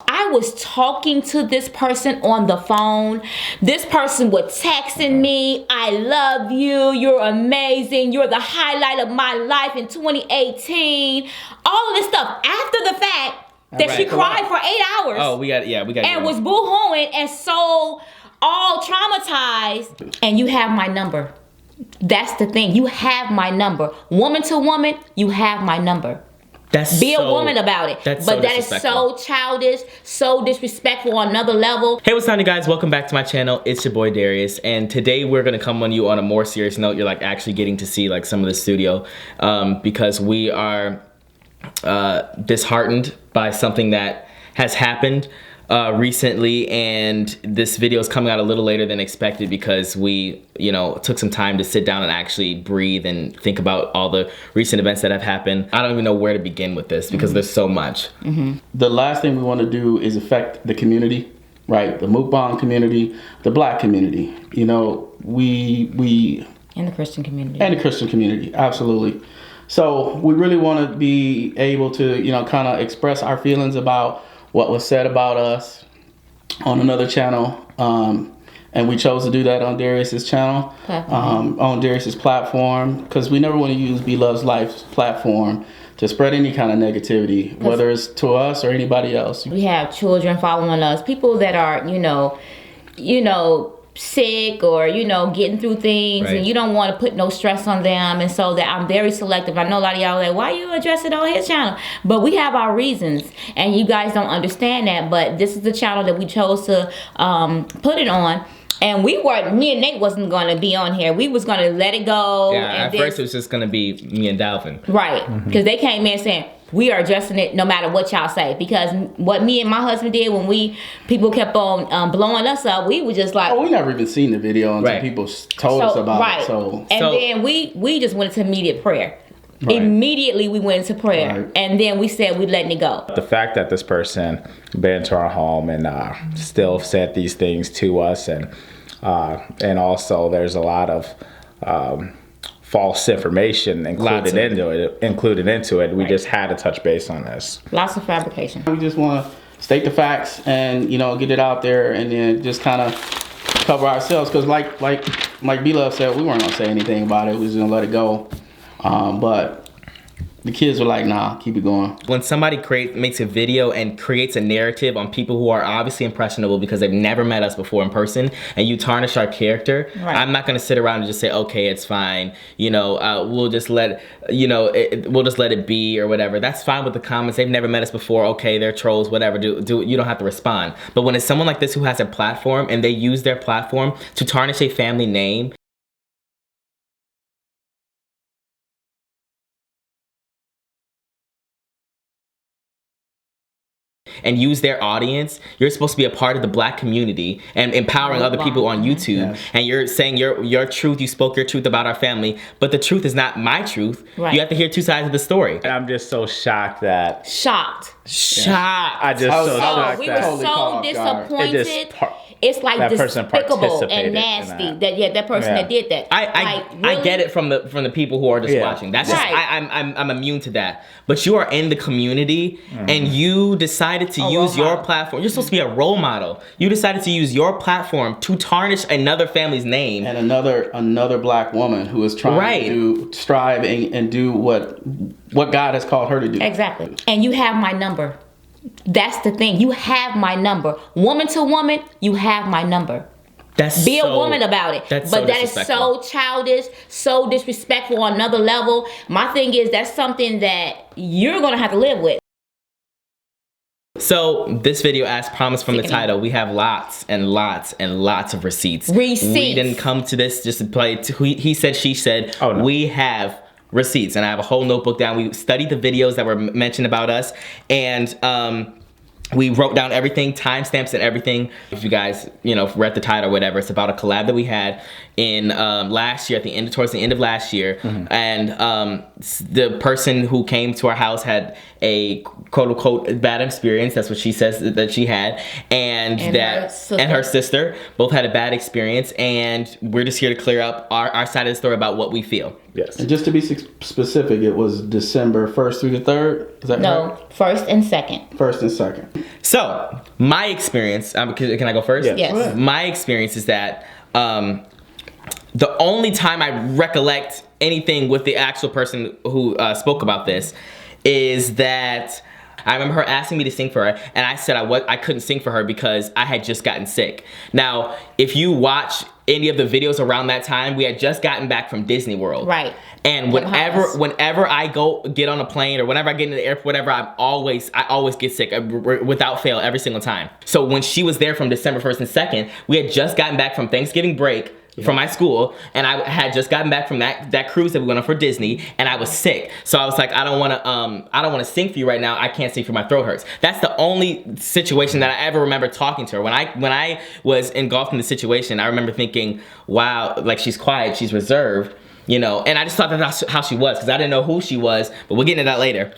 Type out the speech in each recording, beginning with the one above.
I was talking to this person on the phone. This person was texting me, I love you, you're amazing, you're the highlight of my life in 2018. All of this stuff after the fact that she cried for 8 hours. Oh, we got and was boo-hooing and so all traumatized. And you have my number. That's the thing. You have my number. Woman to woman, you have my number. Be a woman about it. But that is so childish, so disrespectful on another level. Hey, what's happening, guys? Welcome back to my channel. It's your boy Darius, and today we're gonna come on you on a more serious note. You're like actually getting to see like some of the studio because we are disheartened by something that has happened recently, and this video is coming out a little later than expected because we, took some time to sit down and actually breathe and think about all the recent events that have happened. I don't even know where to begin with this because there's so much. The last thing we want to do is affect the community, right? The mukbang community, the black community. We and the Christian community. And the Christian community, absolutely. So we really want to be able to, kind of express our feelings about what was said about us on another channel, and we chose to do that on Darius's channel, on Darius's platform, because we never want to use Be Love's Life's platform to spread any kind of negativity, whether it's to us or anybody else. We have children following us, people that are, sick or getting through things, and you don't want to put no stress on them, and so that I'm very selective. I know a lot of y'all are like, why you address it on his channel? But we have our reasons, and you guys don't understand that. But this is the channel that we chose to put it on. And me and Nate wasn't going to be on here. We was going to let it go. Yeah, at first it was just going to be me and Dalvin. Right, because they came in saying, we are addressing it no matter what y'all say. Because what me and my husband did when people kept on blowing us up, we were just like... Oh, we never even seen the video until people told us about it. And then we just went into immediate prayer. Immediately we went into prayer, and then we said we letting it go. The fact that this person been to our home and still said these things to us, and also there's a lot of false information included into it. We just had to touch base on this. Lots of fabrication. We just want to state the facts and get it out there, and then just kind of cover ourselves, because like B-Love said, we weren't gonna say anything about it. We was gonna let it go. But the kids were like, nah, keep it going. When somebody makes a video and creates a narrative on people who are obviously impressionable because they've never met us before in person, and you tarnish our character, I'm not gonna sit around and just say, okay, it's fine. We'll just let we'll just let it be or whatever. That's fine with the comments. They've never met us before. Okay, they're trolls, whatever. Do you don't have to respond. But when it's someone like this who has a platform and they use their platform to tarnish a family name, and use their audience, you're supposed to be a part of the black community and empowering other people on YouTube. And you're saying your truth, you spoke your truth about our family, but the truth is not my truth. You have to hear two sides of the story. I'm just so shocked that... Shocked. I just so shocked we were so disappointed. It's like that despicable and nasty that person that did that. I get it from the people who are just watching. That's just I'm immune to that. But you are in the community and you decided to use your platform. You're supposed to be a role model. You decided to use your platform to tarnish another family's name and another black woman who is trying to strive and do what God has called her to do. Exactly. And you have my number. That's the thing. You have my number. Woman to woman, you have my number. Be a woman about it. But that is so childish, so disrespectful on another level. My thing is, that's something that you're going to have to live with. So this video, as promised from the title, we have lots and lots and lots of receipts. We didn't come to this just to play he said, she said. Oh, no. We have receipts, and I have a whole notebook down. We studied the videos that were mentioned about us, and we wrote down everything, timestamps and everything. If you guys, read the title or whatever, it's about a collab that we had in last year, towards the end of last year. And the person who came to our house had a quote unquote bad experience. That's what she says that she had. And her sister both had a bad experience. And we're just here to clear up our side of the story about what we feel. Yes. And just to be specific, it was December 1st through the 3rd. Is that right? No, 1st and 2nd. 1st and 2nd. So my experience, can I go first? Yes. My experience is that the only time I recollect anything with the actual person who spoke about this is that I remember her asking me to sing for her, and I said I couldn't sing for her because I had just gotten sick. Now, if you watch any of the videos around that time, we had just gotten back from Disney World. Right. And whenever I go get on a plane or whenever I get into the airport, whatever, I always get sick without fail every single time. So when she was there from December 1st and 2nd, we had just gotten back from Thanksgiving break from my school, and I had just gotten back from that cruise that we went on for Disney, and I was sick. So I was like, I don't want to sing for you right now. I can't sing for my throat hurts. That's the only situation that I ever remember talking to her. When I was engulfed in the situation, I remember thinking, wow, like she's quiet, she's reserved, you know. And I just thought that's how she was, because I didn't know who she was, but we'll get into that later.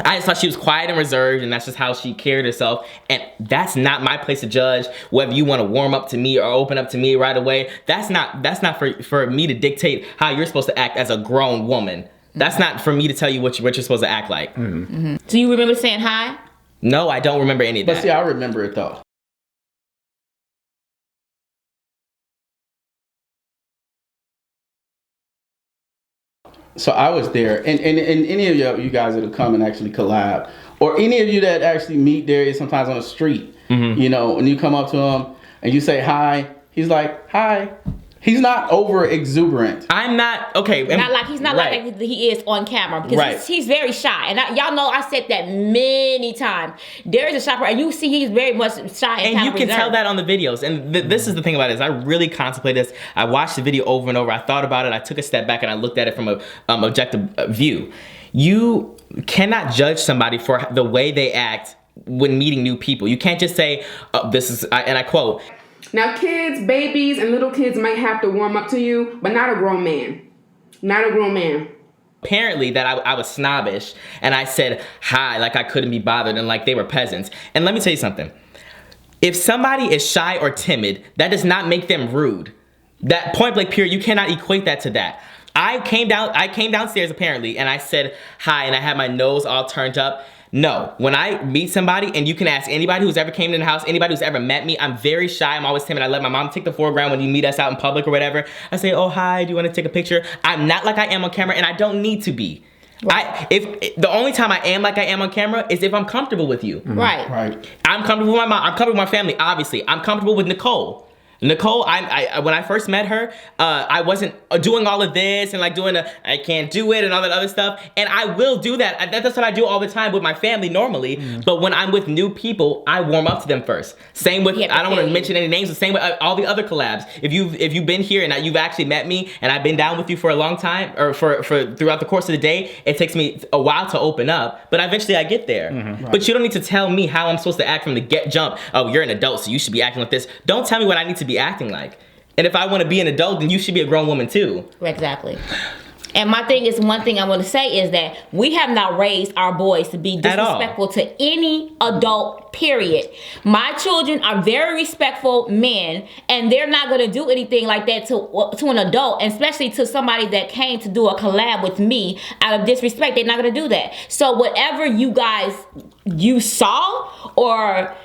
I just thought she was quiet and reserved, and that's just how she carried herself. And that's not my place to judge whether you want to warm up to me or open up to me right away. That's not for me to dictate how you're supposed to act as a grown woman. That's not for me to tell you what you're supposed to act like. Mm-hmm. Do you remember saying hi? No, I don't remember any of that. But see, I remember it though. So I was there, and any of you guys that have come and actually collab, or any of you that actually meet Darius sometimes on the street, you know, and you come up to him and you say hi, he's like, hi. He's not over exuberant. I'm not, okay. He's not like he is on camera, because he's very shy. And y'all know I said that many times. Darius is a shy person, and you see he's very much shy and you can tell that on the videos. And this is the thing about it, is I really contemplated this. I watched the video over and over. I thought about it. I took a step back and I looked at it from a objective view. You cannot judge somebody for the way they act when meeting new people. You can't just say, and I quote, now, kids, babies, and little kids might have to warm up to you, but not a grown man. Not a grown man. Apparently that I was snobbish, and I said hi like I couldn't be bothered, and like they were peasants. And let me tell you something. If somebody is shy or timid, that does not make them rude. That point blank period, you cannot equate that to that. I came downstairs apparently, and I said hi, and I had my nose all turned up. No, when I meet somebody, and you can ask anybody who's ever came in the house, anybody who's ever met me, I'm very shy, I'm always timid. I let my mom take the foreground when you meet us out in public or whatever. I say, oh, hi, do you want to take a picture? I'm not like I am on camera, and I don't need to be. Right. If the only time I am like I am on camera is if I'm comfortable with you. Right. I'm comfortable with my mom, I'm comfortable with my family, obviously. I'm comfortable with Nicole. Nicole, I when I first met her, I wasn't doing all of this and like doing I can't do it and all that other stuff. And I will do that. That's what I do all the time with my family normally. But when I'm with new people, I warm up to them first. Same with, I don't want to mention any names, the same with all the other collabs. If you've been here and you've actually met me and I've been down with you for a long time, or for throughout the course of the day, it takes me a while to open up, but eventually I get there. But you don't need to tell me how I'm supposed to act from the jump. Oh, you're an adult, so you should be acting like this. Don't tell me what I need to be acting like. And if I want to be an adult, then you should be a grown woman too. Exactly. And my thing is, one thing I want to say is that we have not raised our boys to be disrespectful to any adult, period. My children are very respectful men, and they're not going to do anything like that to an adult, and especially to somebody that came to do a collab with me out of disrespect. They're not going to do that. So whatever you saw or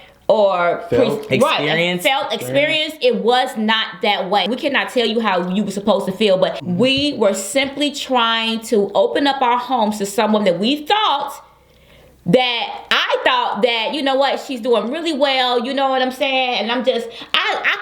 felt experience, it was not that way. We cannot tell you how you were supposed to feel, but we were simply trying to open up our homes to someone that I thought that, you know what, she's doing really well, you know what I'm saying? And I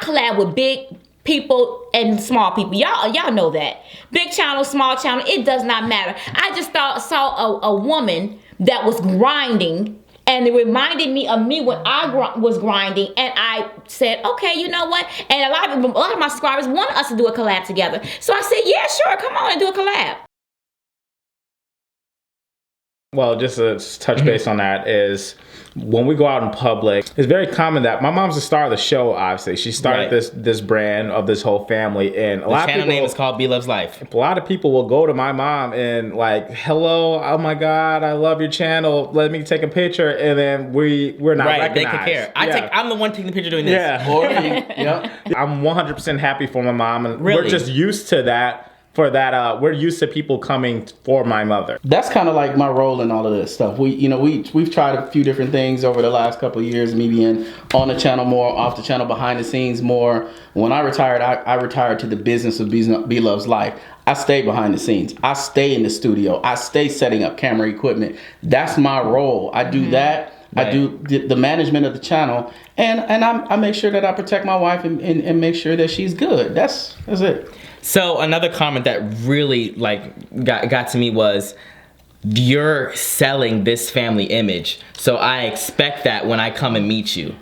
collab with big people and small people. Y'all know that. Big channel, small channel, it does not matter. I just saw a woman that was grinding, and it reminded me of me when I was grinding, and I said, okay, you know what? And a lot of my subscribers wanted us to do a collab together. So I said, yeah, sure, come on and do a collab. Well, just to touch base on that is, when we go out in public, it's very common that my mom's the star of the show, obviously. She started this brand of this whole family, and a lot of people, channel name is called B Loves Life. A lot of people will go to my mom and like, hello, oh my God, I love your channel, let me take a picture, and then we're not recognized. They could care. I'm the one taking the picture doing this. Yeah. I'm 100% happy for my mom, and we're just used to that for that. We're used to people coming for my mother. That's kind of like my role in all of this stuff. We've tried a few different things over the last couple of years, me being on the channel more, off the channel, behind the scenes more. When I retired, I retired to the business of B Love's life. I stay behind the scenes. I stay in the studio. I stay setting up camera equipment. That's my role. I do that. Right. I do the management of the channel, and I make sure that I protect my wife and make sure that she's good. That's it. So another comment that really got to me was, you're selling this family image. So I expect that when I come and meet you.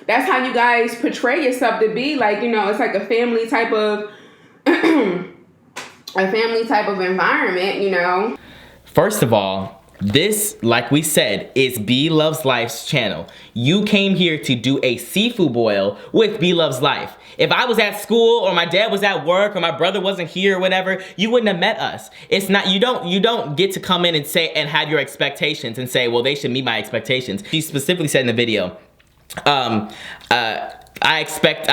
That's how you guys portray yourself to be. It's like a family type of environment, First of all, this, like we said, is B Loves Life's channel. You came here to do a seafood boil with B Loves Life. If I was at school or my dad was at work or my brother wasn't here or whatever, you wouldn't have met us. It's not, you don't get to come in and say and have your expectations and say, well, they should meet my expectations. She specifically said in the video, I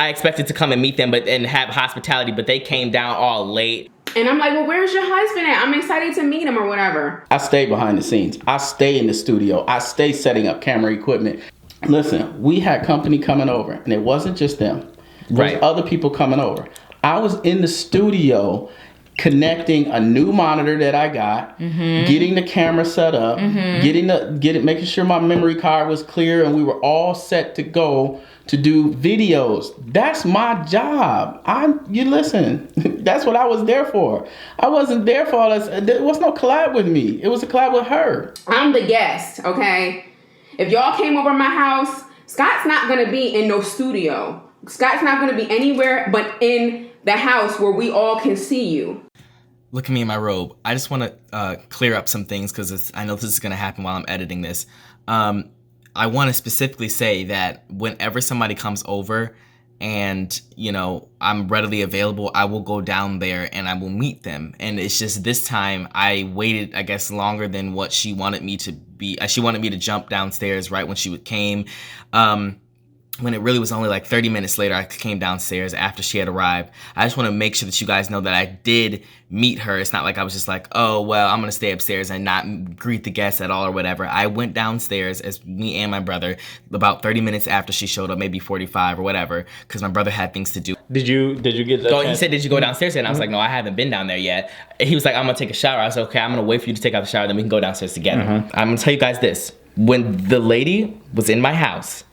expected to come and meet them and have hospitality, but they came down all late. And I'm like, well, where's your husband at? I'm excited to meet him or whatever. I stay behind the scenes. I stay in the studio. I stay setting up camera equipment. Listen, we had company coming over, and it wasn't just them. There was other people coming over. I was in the studio connecting a new monitor that I got, getting the camera set up, making sure my memory card was clear, and we were all set to go to do videos. That's my job. That's what I was there for. I wasn't there for all this. There was no collab with me. It was a collab with her. I'm the guest, okay? If y'all came over my house, Scott's not gonna be in no studio. Scott's not gonna be anywhere but in the house where we all can see you. Look at me in my robe. I just want to clear up some things because I know this is going to happen while I'm editing this. I want to specifically say that whenever somebody comes over and, I'm readily available, I will go down there and I will meet them. And it's just this time I waited, I guess, longer than what she wanted me to be. She wanted me to jump downstairs right when she came. When it really was only like 30 minutes later, I came downstairs after she had arrived. I just want to make sure that you guys know that I did meet her. It's not like I was just like, oh, well, I'm going to stay upstairs and not greet the guests at all or whatever. I went downstairs as me and my brother about 30 minutes after she showed up, maybe 45 or whatever, because my brother had things to do. Did you get the He said, did you go downstairs? And I was like, no, I haven't been down there yet. He was like, I'm going to take a shower. I was like, okay, I'm going to wait for you to take out the shower, then we can go downstairs together. I'm going to tell you guys this. When the lady was in my house,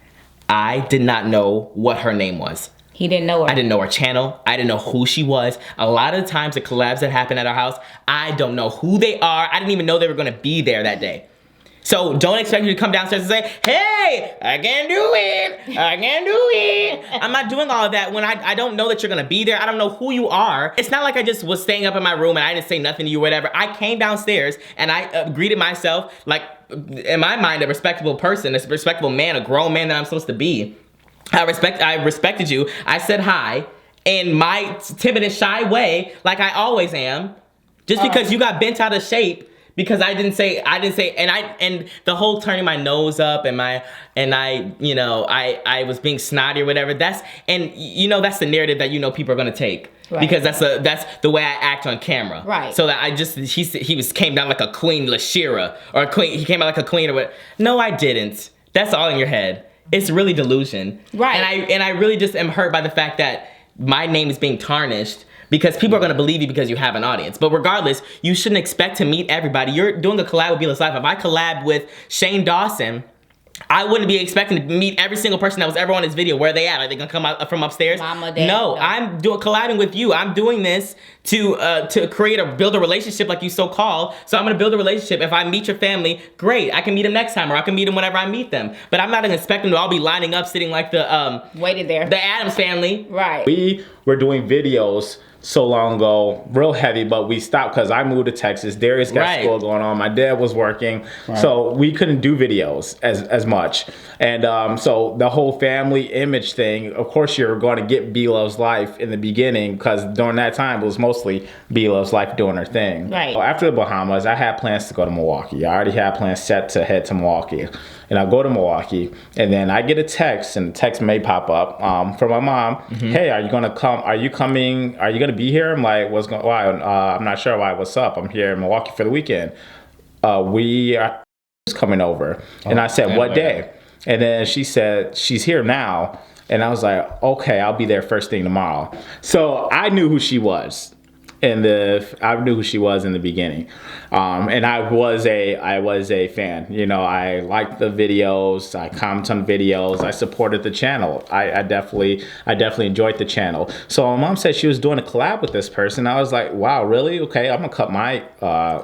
I did not know what her name was. He didn't know her. I didn't know her channel. I didn't know who she was. A lot of the times the collabs that happen at our house, I don't know who they are. I didn't even know they were going to be there that day. So don't expect me to come downstairs and say, hey, I can do it. I can do it. I'm not doing all of that when I don't know that you're going to be there. I don't know who you are. It's not like I just was staying up in my room and I didn't say nothing to you or whatever. I came downstairs and I greeted myself like, in my mind, a respectable person, a respectable man, a grown man that I'm supposed to be. I respected you. I said hi in my timid and shy way, like I always am. Just because you got bent out of shape because I didn't say, and the whole turning my nose up and I was being snotty or whatever. That's the narrative that people are gonna take. Right. Because that's the way I act on camera. Right. So that he came down like a Queen Lashira or a queen. He came out like a queen or what? No, I didn't. That's all in your head. It's really delusion. Right. And I really just am hurt by the fact that my name is being tarnished because people are gonna believe you because you have an audience. But regardless, you shouldn't expect to meet everybody. You're doing a collab with Be Love's Life. If I collab with Shane Dawson, I wouldn't be expecting to meet every single person that was ever on this video. Where are they at? Are they gonna come out from upstairs? Mama, Dad, no, I'm collabing with you. I'm doing this to build a relationship like you so call. So I'm gonna build a relationship. If I meet your family, great. I can meet them next time, or I can meet them whenever I meet them. But I'm not gonna expect them to all be lining up, sitting like the waited there. The Addams family. Right. We were doing videos so long ago, real heavy, but we stopped because I moved to Texas. Darius got school going on. My dad was working, so we couldn't do videos as much. And so the whole family image thing, of course, you're going to get B Love's Life in the beginning because during that time it was mostly mostly Beela's life doing her thing. Right. So after the Bahamas, I had plans to go to Milwaukee. I already had plans set to head to Milwaukee. And I go to Milwaukee, and then I get a text, and the text may pop up from my mom. Hey, are you gonna come? Are you coming? Are you gonna be here? I'm like, why? I'm not sure why. What's up? I'm here in Milwaukee for the weekend. We are coming over. And I said, what day? And then she said, she's here now. And I was like, okay, I'll be there first thing tomorrow. So I knew who she was. I knew who she was in the beginning, and I was a fan. You know, I liked the videos, I commented on videos, I supported the channel. I definitely enjoyed the channel. So my mom said she was doing a collab with this person. I was like, wow, really? Okay, I'm gonna cut my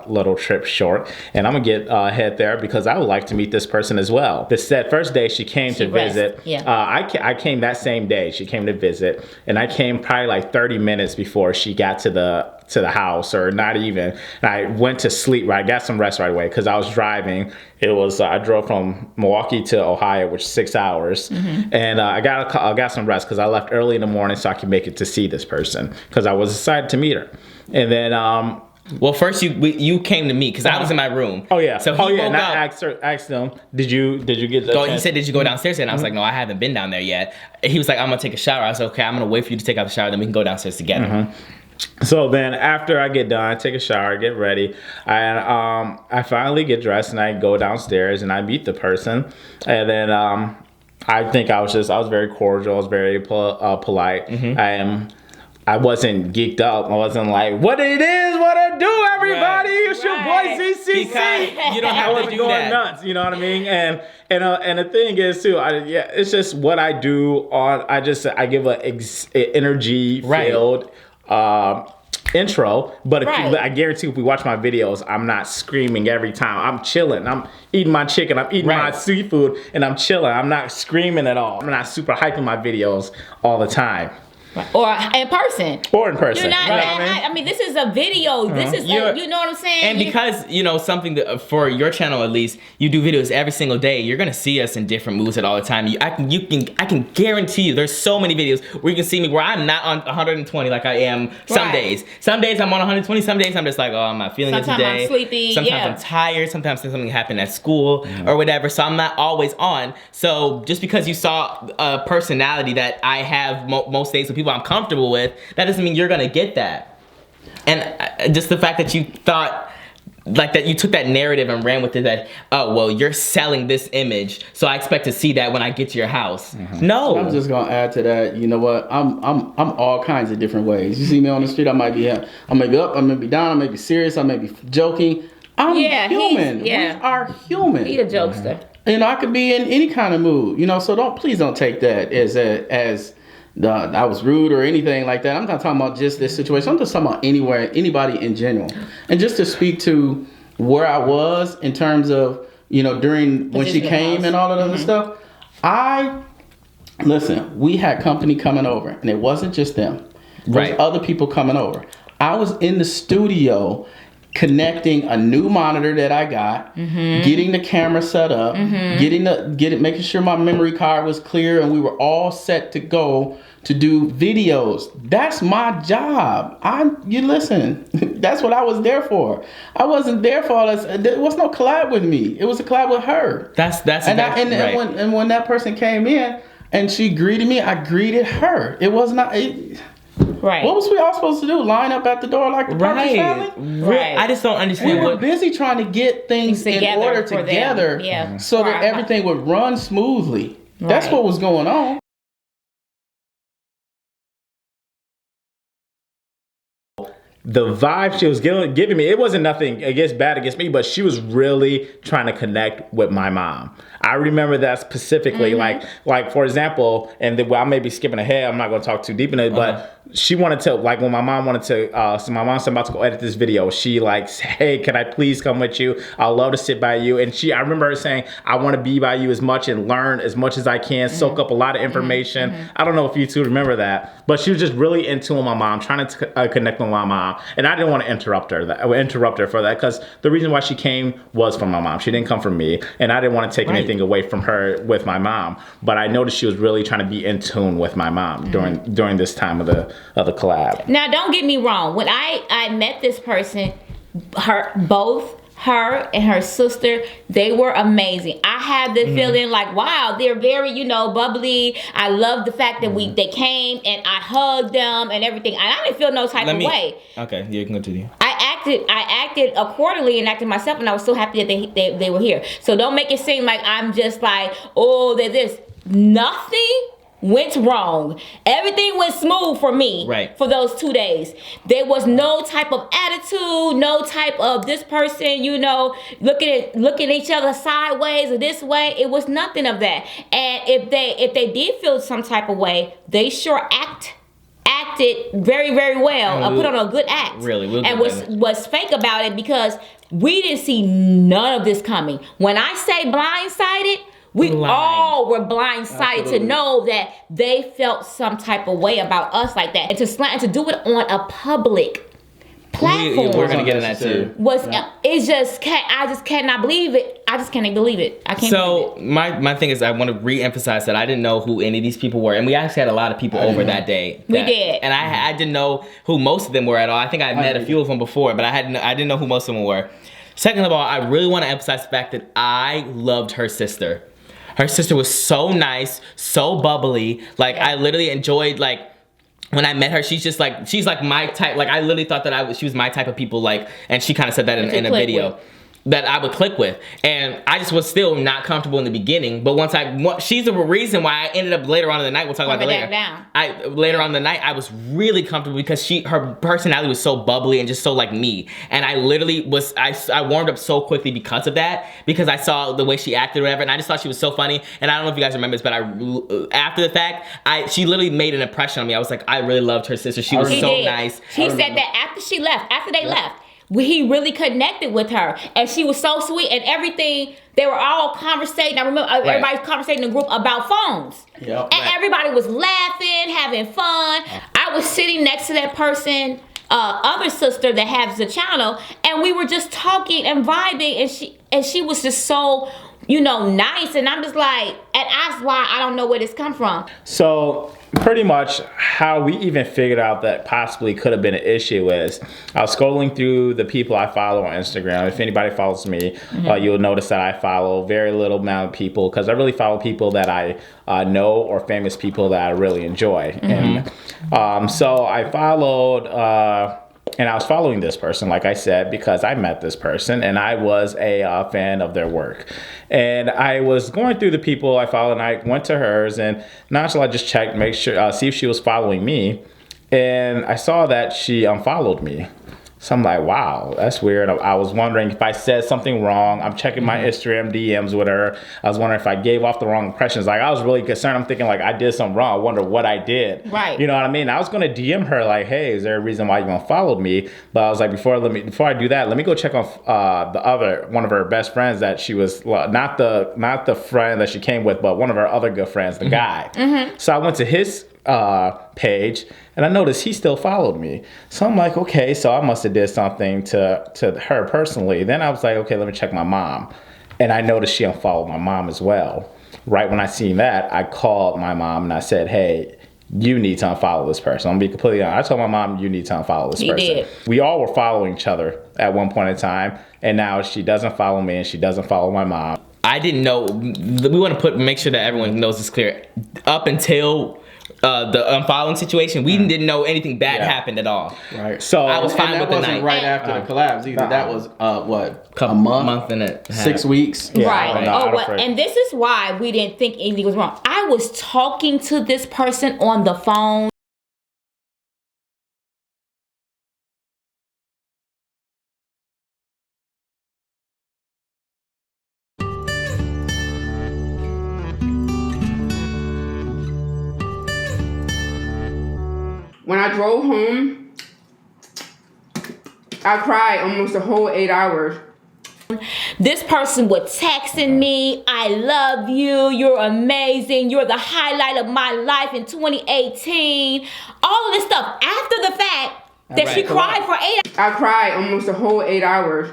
little trip short, and I'm gonna get head there because I would like to meet this person as well. That first day she came to visit. Yeah. I came that same day. She came to visit, and I came probably like 30 minutes before she got to the house, or not even. And I went to sleep. I got some rest right away because I was driving. It was I drove from Milwaukee to Ohio, which is 6 hours, and I got some rest because I left early in the morning so I could make it to see this person because I was excited to meet her. And then well, first you came to me because I was in my room. Oh yeah. So he woke and up. I asked him, did you get the He said, did you go downstairs? And I was like, no, I haven't been down there yet. He was like, I'm gonna take a shower. I was like, okay, I'm gonna wait for you to take out the shower, then we can go downstairs together. So then after I get done, I take a shower, get ready, and I finally get dressed and I go downstairs and I meet the person. And then I think I was very cordial, I was very polite. I wasn't geeked up. I wasn't like, what it do, everybody? It's your boy ZCC. Because you don't have to do going that. nuts, you know what I mean? And the thing is too, it's just what I do I give a energy filled intro, but I guarantee if we watch my videos, I'm not screaming every time. I'm chilling. I'm eating my chicken. I'm eating my seafood, and I'm chilling. I'm not screaming at all. I'm not super hyping my videos all the time. Or in person. Or in person. You're not. I mean, this is a video. This is. You know what I'm saying? And because something that, for your channel at least, you do videos every single day. You're gonna see us in different moods at all the time. I can guarantee you. There's so many videos where you can see me where I'm not on 120 like I am some days. Some days I'm on 120. Some days I'm just like, oh, I'm not feeling it today. Sometimes I'm sleepy. Sometimes I'm tired. Sometimes something happened at school or whatever. So I'm not always on. So just because you saw a personality that I have most days with people I'm comfortable with, that doesn't mean you're gonna get that. And just the fact that you thought like that, you took that narrative and ran with it, that, oh, well, you're selling this image, so I expect to see that when I get to your house. No. I'm just gonna add to that. You know what? I'm all kinds of different ways. You see me on the street, I may be up, I may be down, I may be serious, I may be joking. I'm human. We are human. He's a jokester. I could be in any kind of mood. So please don't take that as I was rude or anything like that. I'm not talking about just this situation. I'm just talking about anybody in general. And just to speak to where I was in terms of, during when she came and all of that other stuff. Listen, we had company coming over, and it wasn't just them. There was other people coming over. I was in the studio connecting a new monitor that I got, getting the camera set up, making sure my memory card was clear, and we were all set to go to do videos. That's my job. Listen, that's what I was there for. I wasn't there for all this. There was no collab with me. It was a collab with her. And when that person came in and she greeted me, I greeted her. It was not. What was we all supposed to do? Line up at the door like the Parker family? I just don't understand. We were busy trying to get things in order together, so that everything would run smoothly. That's what was going on. The vibe she was giving me, it wasn't nothing bad against me, but she was really trying to connect with my mom. I remember that specifically, like for example, and I may be skipping ahead, I'm not going to talk too deep in it, but she wanted to, like when my mom wanted to, so my mom's about to go edit this video, she like, hey, can I please come with you? I'd love to sit by you. And I remember her saying, I want to be by you as much and learn as much as I can, soak up a lot of information. I don't know if you two remember that, but she was just really into my mom, trying to connect with my mom. and I didn't want to interrupt her for that, because the reason why she came was from my mom. She didn't come from me, and I didn't want to take anything away from her with my mom. But I noticed she was really trying to be in tune with my mom during this time of the collab. Now, don't get me wrong. When I met this person, both her and her sister, they were amazing. I had the feeling like, wow, they're very, you know, bubbly. I love the fact that they came and I hugged them and everything. And I didn't feel no type of way. Okay, you can continue. I acted accordingly and acted myself, and I was so happy that they were here. So don't make it seem like I'm just like, oh, they're this. Nothing went wrong. Everything went smooth for me for those 2 days. There was no type of attitude, no type of this person, you know, looking at each other sideways or this way. It was nothing of that. And if they did feel some type of way, they sure acted very, very well. Put on a good act. Really, and was fake about it, because we didn't see none of this coming. When I say blindsided, we all were blindsided to know that they felt some type of way about us like that, and to do it on a public platform. We're gonna get in that too. I just cannot believe it. I just can't believe it. I can't. So my thing is, I want to re-emphasize that I didn't know who any of these people were, and we actually had a lot of people over that day. We did, and I didn't know who most of them were at all. I think I met a few of them before, but I didn't know who most of them were. Second of all, I really want to emphasize the fact that I loved her sister. Her sister was so nice, so bubbly. Like, I literally enjoyed, like, when I met her, she's like my type. Like, I literally thought that she was my type of people, like, and she kind of said that in a video. That I would click with, and I just was still not comfortable in the beginning. But she's the reason why I ended up later on in the night. We'll talk about that later. Later on in the night, I was really comfortable because her personality was so bubbly and just so like me. And I literally was, I warmed up so quickly because of that, because I saw the way she acted or whatever, and I just thought she was so funny. And I don't know if you guys remember this, but after the fact, she literally made an impression on me. I was like, I really loved her sister. She was so nice. She said that after they left. He really connected with her, and she was so sweet, and everything. They were all conversating. I remember everybody conversating in the group about phones. And everybody was laughing, having fun. I was sitting next to that person, other sister that has the channel, and we were just talking and vibing, and she was just so, you know, nice, and I'm just like, and that's why I don't know where this come from. So pretty much how we even figured out that possibly could have been an issue is I was scrolling through the people I follow on Instagram. If anybody follows me, you'll notice that I follow very little amount of people, because I really follow people that I know, or famous people that I really enjoy. And so I followed and I was following this person, like I said, because I met this person and I was a fan of their work. And I was going through the people I followed, and I went to hers, and naturally I just checked, make sure, see if she was following me. And I saw that she unfollowed me. So I'm like, wow, that's weird. I was wondering if I said something wrong. I'm checking my Instagram DMs with her. I was wondering if I gave off the wrong impressions. Like, I was really concerned. I'm thinking, like, I did something wrong. I wonder what I did. Right. You know what I mean? I was going to DM her, like, hey, is there a reason why you unfollowed me? But I was like, before I do that, let me go check on one of her best friends that she was, not the friend that she came with, but one of her other good friends, the guy. So I went to his page, and I noticed he still followed me. So I'm like, okay, so I must have did something to her personally. Then I was like, okay, let me check my mom. And I noticed she unfollowed my mom as well. Right when I seen that, I called my mom and I said, hey, you need to unfollow this person. I'm gonna be completely honest. I told my mom, you need to unfollow this person. Did. We all were following each other at one point in time, and now she doesn't follow me and she doesn't follow my mom. I didn't know. We want to make sure that everyone knows this clear. Up until the unfollowing situation, we didn't know anything bad happened at all. Right. So I was fine with the night. Right after the collabs either. That was a month and a half. 6 weeks. Yeah, right. And this is why we didn't think anything was wrong. I was talking to this person on the phone. When I drove home, I cried almost the whole 8 hours. This person was texting me, I love you, you're amazing, you're the highlight of my life in 2018. All of this stuff after the fact. That she cried for 8 I cried almost a whole 8 hours.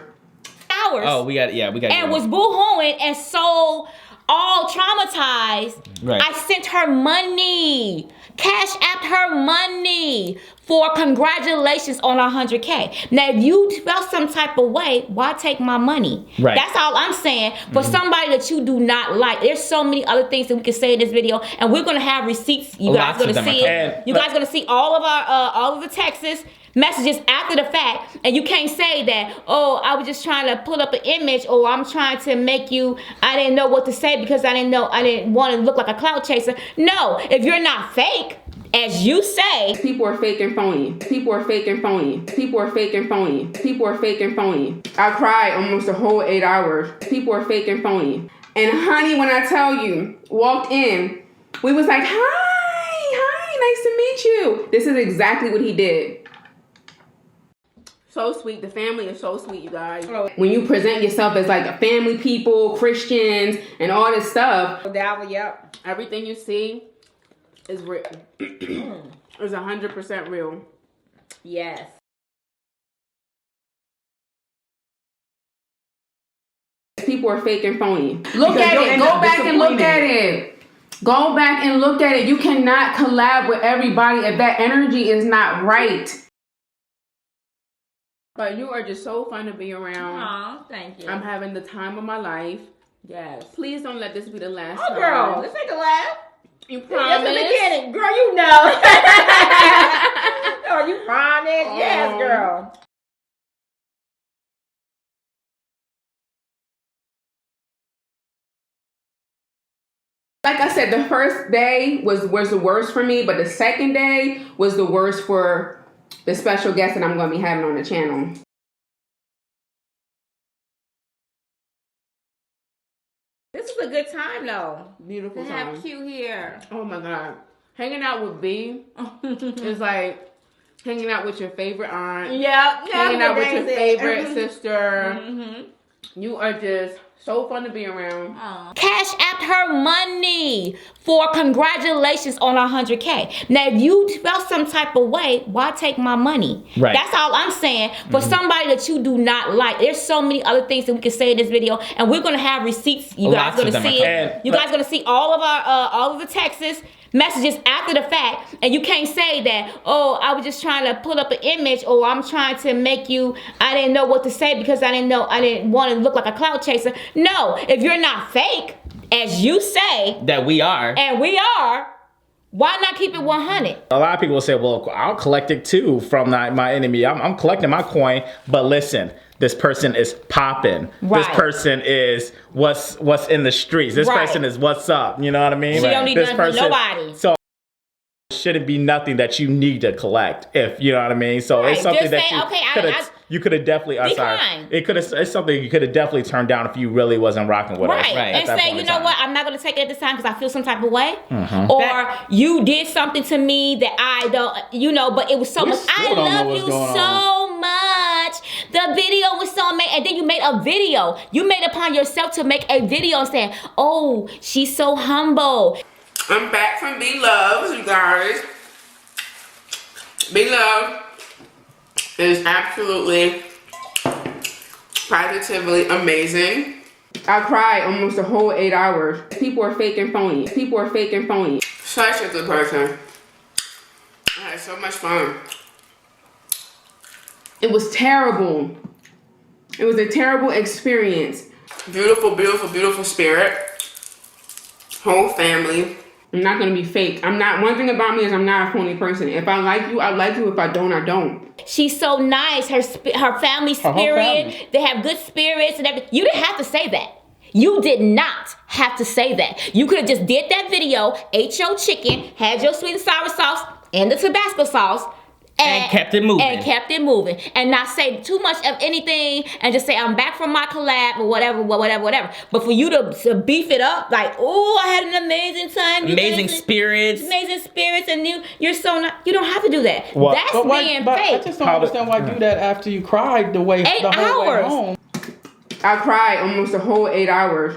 Oh, we got. And was boo-hooing and so all traumatized. Right. I sent her money, cash apped her money for congratulations on 100K. Now, if you felt some type of way, why take my money? Right. That's all I'm saying. For somebody that you do not like, there's so many other things that we can say in this video, and we're gonna have receipts. You guys gonna see it. You guys gonna see all of the texts. Messages after the fact, and you can't say that, oh, I was just trying to put up an image, or I'm trying to make you, I didn't know what to say because I didn't want to look like a clout chaser. No, if you're not fake, as you say. People are fake and phony. People are fake and phony. People are fake and phony. People are fake and phony. I cried almost a whole 8 hours. People are fake and phony. And honey, when I tell you, walked in, we was like, hi, nice to meet you. This is exactly what he did. So sweet. The family is so sweet, you guys. When you present yourself as like a family people, Christians, and all this stuff. Yep. Everything you see is real. It's 100% real. Yes. People are fake and phony. Look at it. Go back and look at it. Go back and look at it. You cannot collab with everybody if that energy is not right. But you are just so fun to be around. Aw, thank you. I'm having the time of my life. Yes. Please don't let this be the last time. Oh, girl, this ain't the last. You promise? That's the beginning. Girl, you know. Oh, you promise? Yes, girl. Like I said, the first day was the worst for me, but the second day was the worst for the special guest that I'm going to be having on the channel. This is a good time, though. Beautiful to time. have Q here. Oh my God. Hanging out with B is like hanging out with your favorite aunt. Yep. Hanging out with your favorite sister. You are just so fun to be around. Cash apped her money for congratulations on 100K. Now, if you felt some type of way, why take my money? Right. That's all I'm saying. For somebody that you do not like, there's so many other things that we can say in this video, and we're gonna have receipts. You guys gonna see it. You guys gonna see all of the texts. Messages after the fact, and you can't say that, oh, I was just trying to put up an image, or I'm trying to make you, I didn't know what to say because I didn't want to look like a clout chaser. No, if you're not fake, as you say, that we are, and we are, why not keep it 100? A lot of people will say, well, I'll collect it too from my enemy. I'm collecting my coin, but listen, this person is popping. Right. This person is what's in the streets. This person is what's up. You know what I mean? She don't need nothing from nobody. So it shouldn't be nothing that you need to collect, if you know what I mean. So it's something that you could have definitely. I'm sorry. It's something you could have definitely turned down if you really wasn't rocking with us. Right. And say, you know what? I'm not gonna take it at this time because I feel some type of way, or you did something to me that I don't, but it was so much. I love you so much. The video was so amazing, and then you made a video. You made it upon yourself to make a video saying, "Oh, she's so humble." I'm back from Be Loves, you guys. Be Love is absolutely, positively amazing. I cried almost a whole 8 hours. People are fake and phony. People are fake and phony. Such a good person. I had so much fun. It was terrible. It was a terrible experience. Beautiful, beautiful, beautiful spirit. Whole family. I'm not gonna be fake. One thing about me is I'm not a phony person. If I like you, I like you. If I don't, I don't. She's so nice. Her family spirit. They have good spirits and everything. You didn't have to say that. You did not have to say that. You could have just did that video, ate your chicken, had your sweet and sour sauce and the Tabasco sauce, and kept it moving. And not say too much of anything and just say, I'm back from my collab or whatever. But for you to beef it up, like, oh, I had an amazing time. Amazing spirits, and you're so not, you don't have to do that. Well, that's being fake. I just don't understand why you do that after you cried the whole way home. I cried almost a whole 8 hours.